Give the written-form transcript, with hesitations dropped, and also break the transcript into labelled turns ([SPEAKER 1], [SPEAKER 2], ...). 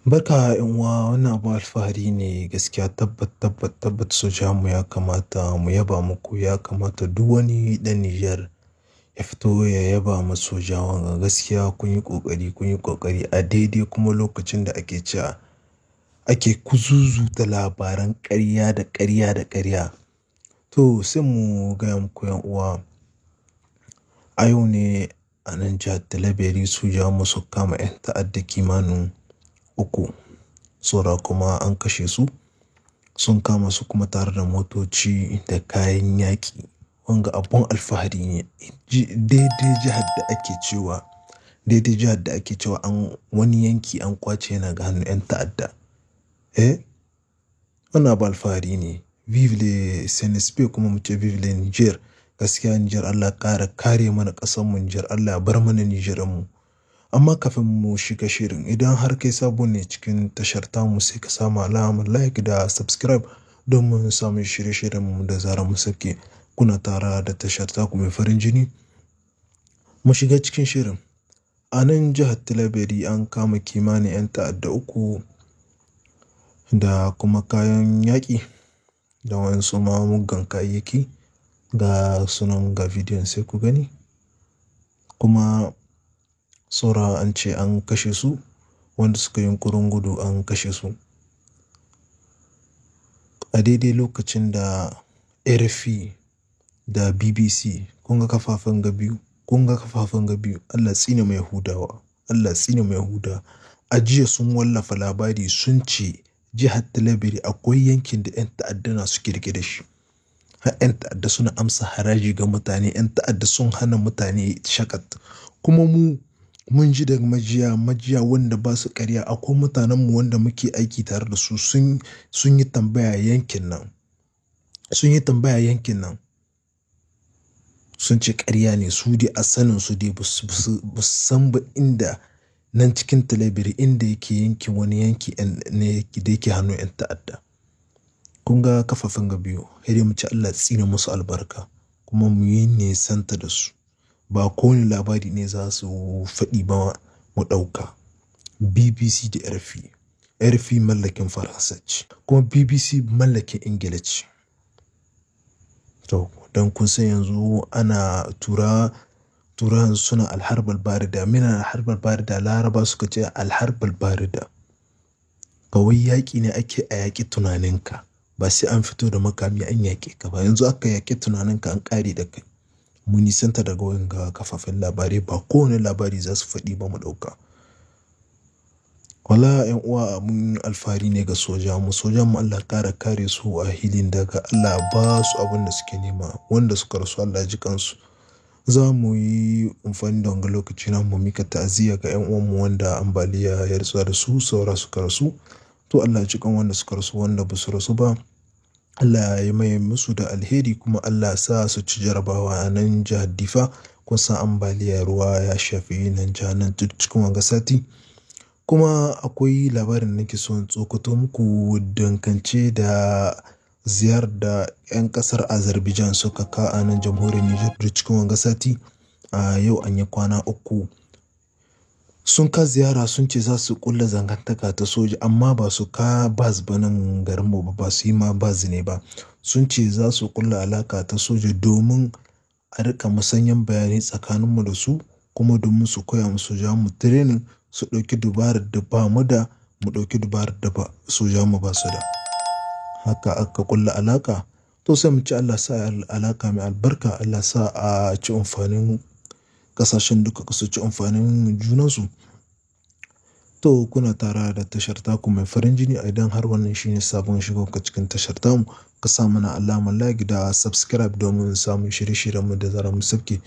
[SPEAKER 1] Barka ‘yan uwa, wannan abu alfahari ne gaskiya tabbat sojawanmu ya kamata mu yaba muku, ya kamata duk wani ɗan Nijar ya fito ya yaba ma sojawan gaskiya kun yi ƙoƙari a daidai kuma lokacin da ake cewa ake kuzuzuta labaran ƙarya. To sai mu gaya muku ‘yan uwa, a yau ne a nan jihar Talabiri sojawanmu suka kama ‘yan ta'adda kimanin uku, saura kuma an kashe su. Sun kama su kuma tare da motoci da kayan yaƙi. Wanga abun alfahari ne. Daidai jihar da ake cewa an wani yanki an kwace yana ga hannun 'yan ta'adda. Wannan abu alfahari ne. Vive le CNSP kuma mu ce vive le Niger. Gaskiya Niger Allah ƙara kare mana ƙasarmu Niger, Allah ya bar mana Nigeranmu. Amma kafin mu shiga shirin, idan har kai sabo ne cikin tashar tamu sai ka samu alamar like da subscribe domin samun shirye-shiryenmu da zarar mu sake. Kuna tara da tashar taku mai farin jini. Mu shiga cikin shirin. A nan jihar Talabiri an kama kimanin 'yan ta'adda uku da kuma kayan yaƙi da wasu muggan kayayyaki. Ga sunan ga bidiyon sai ku gani. Kuma saura an ce an kashe su, wanda suka yi yunƙurin gudu an kashe su. A daidai lokacin da RFI da BBC kun ga kafafen ga biyu, Allah tsine mai Yahudawa, Allah tsine mai Yahudawa. A jiya sun wallafa labari sun ce jihar Talabiri akwai yankin da 'yan ta'adda na suke rike da shi. 'Yan ta'adda suna amsa haraji ga mutane, 'yan ta'adda sun hana mutane shakat. Kuma mun ji daga majiya wanda ba su ƙarya, akwai mutanenmu wanda muke aiki tare da su sun yi tambaya yankin nan. Sun ce ƙarya ne, su dai a sanin su dai ba su san ba inda nan cikin Talabiri inda yake yankin wani yanki ne da yake hannun 'yan ta'adda. Kun ga kafafen ga biyu, sai dai mu ci Allah tsine musu albarka kuma mu yi nesanta da su. Ba kowane labari ne za su faɗi ba mu ɗauka. BBC da RFI. RFI mallakin Faransa ce kuma BBC mallakin Ingila ce. To don kun san yanzu ana tura suna alharbal barida. Mina alharbal barida, Laraba suka ce alharbal barida. Kawai yaƙi ne ake a yaƙi tunaninka. Ba sai an fito da makami an yaƙe ka ba. Yanzu aka yaƙi tunaninka an ƙare da kai. Mu nisanta daga wanga kafafen labarai, ba kowane labari za su faɗi ba mu ɗauka. Wala 'yan uwa mun alfahari ne ga sojawanmu. Sojawanmu Allah ƙara kare su a hilin daga, Allah ba su abin da suke nema. Wanda suka rasu Allah ji kansu. Za mu yi amfani da wanga lokaci na mu mika ta'aziyya ga 'yan uwanmu wanda ambaliya ya ritsa da su, saura suka rasu. To Allah ji kan wanda suka rasu, wanda ba su rasu ba Allah ya mai musu da alheri, kuma Allah sa su ci jarabawa a nan jihar Difa. Kun san ambaliya ruwa ya shafi nan jihar nan cikin wanga sati. Kuma akwai labarin da nake so in tsokato muku dangance da ziyarar da 'yan ƙasar Azerbaijan suka ka a nan jamhuriyar Nijar cikin wanga sati. A yau an yi kwana uku. Sun ka ziyara sun ce za su kulla zangantaka ta soja, amma ba su ka baz ba nan garinmu ba su yi ma baz ne ba. Sun ce za su kulla alaka ta soja domin a rika musanyen bayanai tsakaninmu da su, kuma domin su koya mu sojawanmu training, su ɗauki dubarar da ba mu da, mu ɗauki dubarar da ba sojawanmu ba su da. Haka aka kulla alaka. To sai mu ci Allah sa alaka mai albarka, Allah sa a ci amfanin ƙasashen duka su ci amfanin junansu. To kuna tara da tashar taku mai farin jini. Idan har wannan shine sabon shigonka cikin tashar tamu, ka sa mana alamar like da subscribe domin samun shirye-shiryenmu da zarar mu sake.